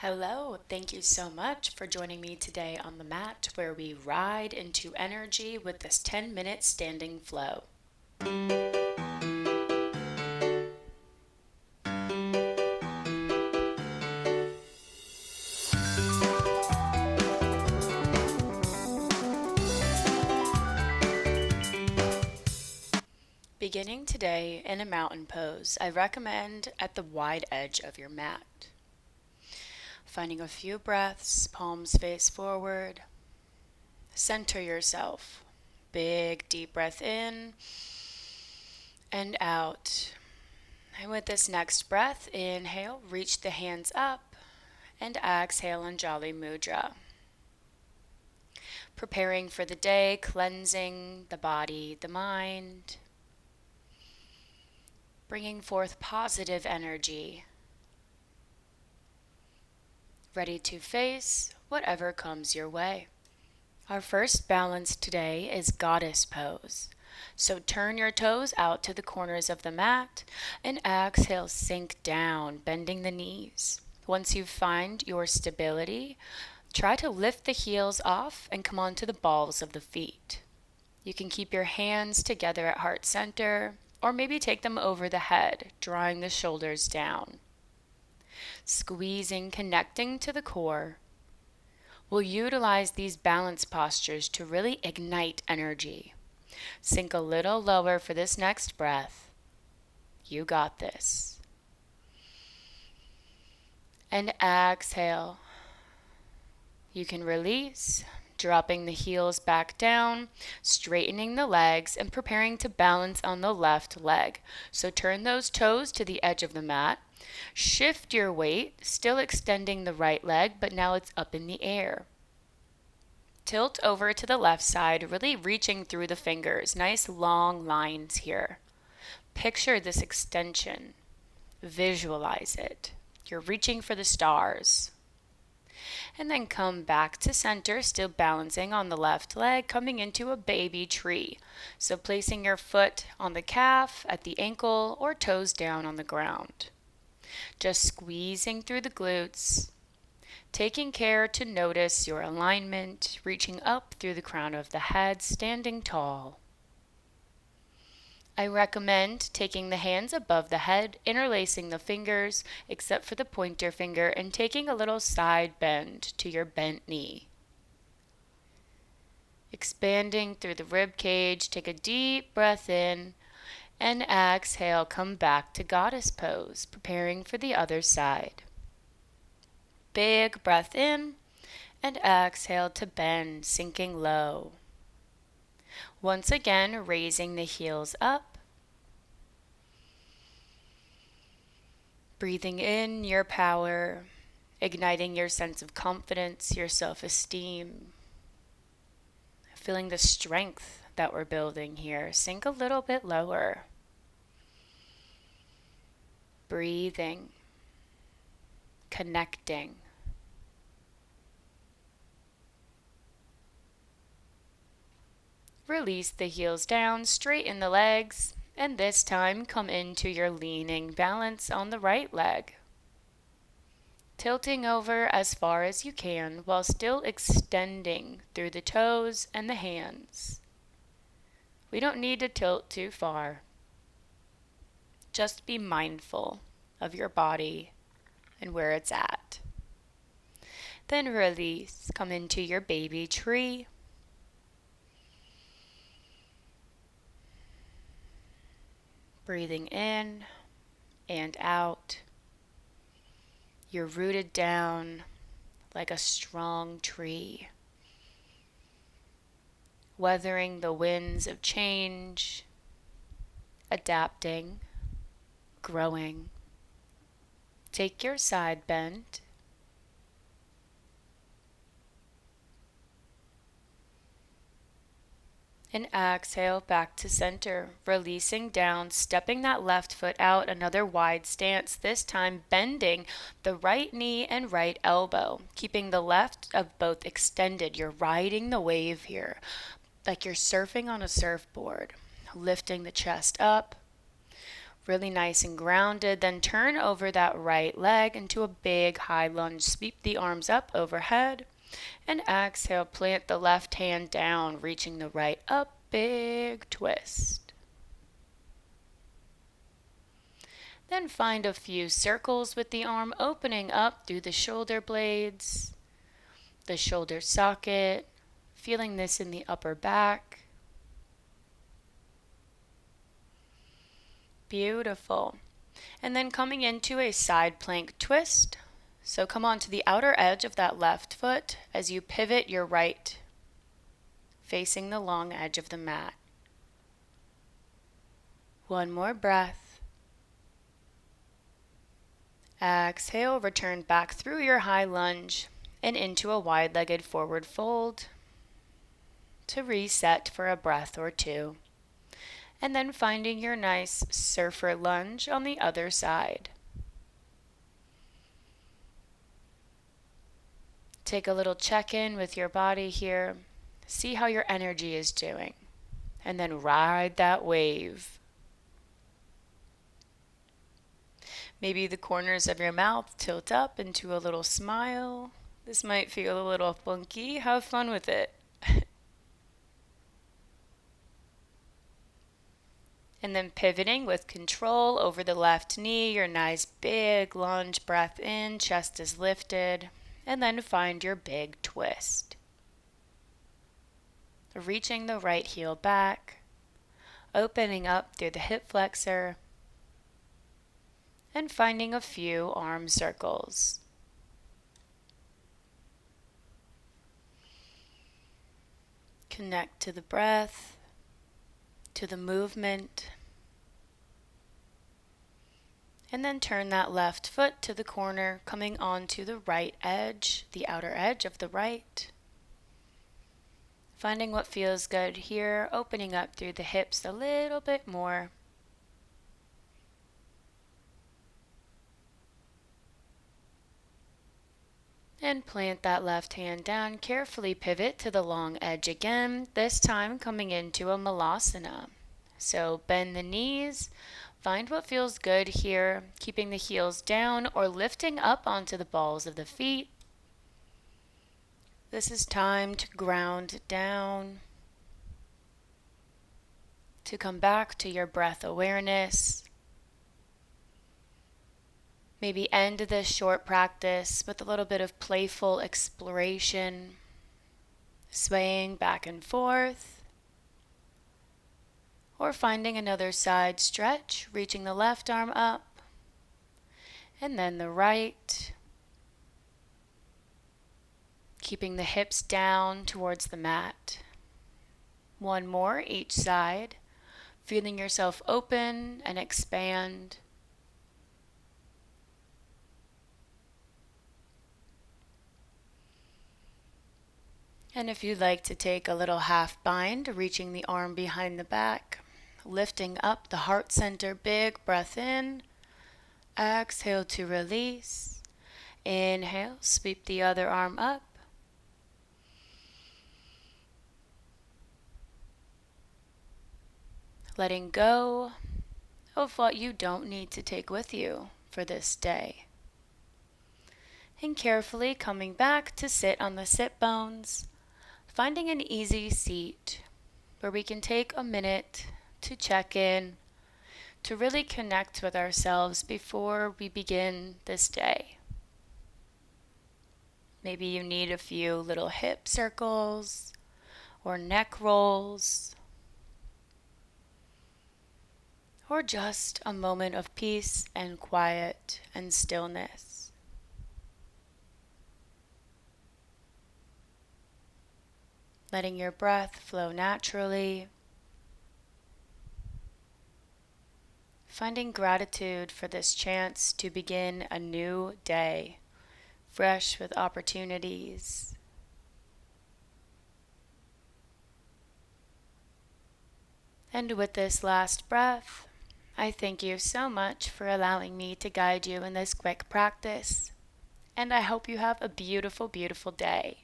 Hello, thank you so much for joining me today on the mat where we ride into energy with this 10-minute standing flow. Beginning today in a mountain pose, I recommend at the wide edge of your mat. Finding a few breaths, palms face forward. Center yourself. Big deep breath in and out. And with this next breath, inhale, reach the hands up, and exhale in Jolly Mudra. Preparing for the day, cleansing the body, the mind, bringing forth positive energy, ready to face whatever comes your way. Our first balance today is Goddess Pose. So turn your toes out to the corners of the mat and exhale, sink down, bending the knees. Once you find your stability, try to lift the heels off and come onto the balls of the feet. You can keep your hands together at heart center, or maybe take them over the head, drawing the shoulders down. Squeezing, connecting to the core. We'll utilize these balance postures to really ignite energy. Sink a little lower for this next breath. You got this. And exhale. You can release, dropping the heels back down, straightening the legs, and preparing to balance on the left leg. So turn those toes to the edge of the mat. Shift your weight, still extending the right leg, but now it's up in the air. Tilt over to the left side, really reaching through the fingers. Nice long lines here. Picture this extension. Visualize it. You're reaching for the stars. And then come back to center, still balancing on the left leg, coming into a baby tree. So placing your foot on the calf, at the ankle, or toes down on the ground. Just squeezing through the glutes, taking care to notice your alignment, reaching up through the crown of the head, standing tall. I recommend taking the hands above the head, interlacing the fingers, except for the pointer finger, and taking a little side bend to your bent knee. Expanding through the rib cage, take a deep breath in, and exhale, come back to Goddess Pose, preparing for the other side. Big breath in, and exhale to bend, sinking low. Once again, raising the heels up. Breathing in your power, igniting your sense of confidence, your self-esteem. Feeling the strength that we're building here. Sink a little bit lower. Breathing, connecting. Release the heels down, straighten the legs, and this time come into your leaning balance on the right leg. Tilting over as far as you can while still extending through the toes and the hands. We don't need to tilt too far. Just be mindful of your body and where it's at. Then release, come into your baby tree. Breathing in and out. You're rooted down like a strong tree, weathering the winds of change, adapting, growing. Take your side bend. And exhale back to center, releasing down, stepping that left foot out, another wide stance, this time bending the right knee and right elbow, keeping the left of both extended. You're riding the wave here, like you're surfing on a surfboard, lifting the chest up, really nice and grounded. Then turn over that right leg into a big high lunge. Sweep the arms up overhead. And exhale, plant the left hand down, reaching the right up. Big twist. Then find a few circles with the arm, opening up through the shoulder blades, the shoulder socket, feeling this in the upper back. Beautiful. And then coming into a side plank twist. So come onto the outer edge of that left foot as you pivot your right, facing the long edge of the mat. One more breath. Exhale, return back through your high lunge and into a wide-legged forward fold to reset for a breath or two. And then finding your nice surfer lunge on the other side. Take a little check-in with your body here. See how your energy is doing. And then ride that wave. Maybe the corners of your mouth tilt up into a little smile. This might feel a little funky. Have fun with it. And then pivoting with control over the left knee, your nice big lunge breath in, chest is lifted, and then find your big twist. Reaching the right heel back, opening up through the hip flexor, and finding a few arm circles. Connect to the breath, to the movement, and then turn that left foot to the corner, coming onto the right edge, the outer edge of the right. Finding what feels good here, opening up through the hips a little bit more. And plant that left hand down, carefully pivot to the long edge again, this time coming into a Malasana. So bend the knees, find what feels good here, keeping the heels down or lifting up onto the balls of the feet. This is time to ground down, to come back to your breath awareness. Maybe end this short practice with a little bit of playful exploration, swaying back and forth, or finding another side stretch, reaching the left arm up, and then the right, keeping the hips down towards the mat. One more each side, feeling yourself open and expand. And if you'd like to take a little half bind, reaching the arm behind the back, lifting up the heart center, big breath in, exhale to release, inhale, sweep the other arm up, letting go of what you don't need to take with you for this day. And carefully coming back to sit on the sit bones, finding an easy seat where we can take a minute to check in, to really connect with ourselves before we begin this day. Maybe you need a few little hip circles or neck rolls, or just a moment of peace and quiet and stillness. Letting your breath flow naturally. Finding gratitude for this chance to begin a new day, fresh with opportunities. And with this last breath, I thank you so much for allowing me to guide you in this quick practice. And I hope you have a beautiful, beautiful day.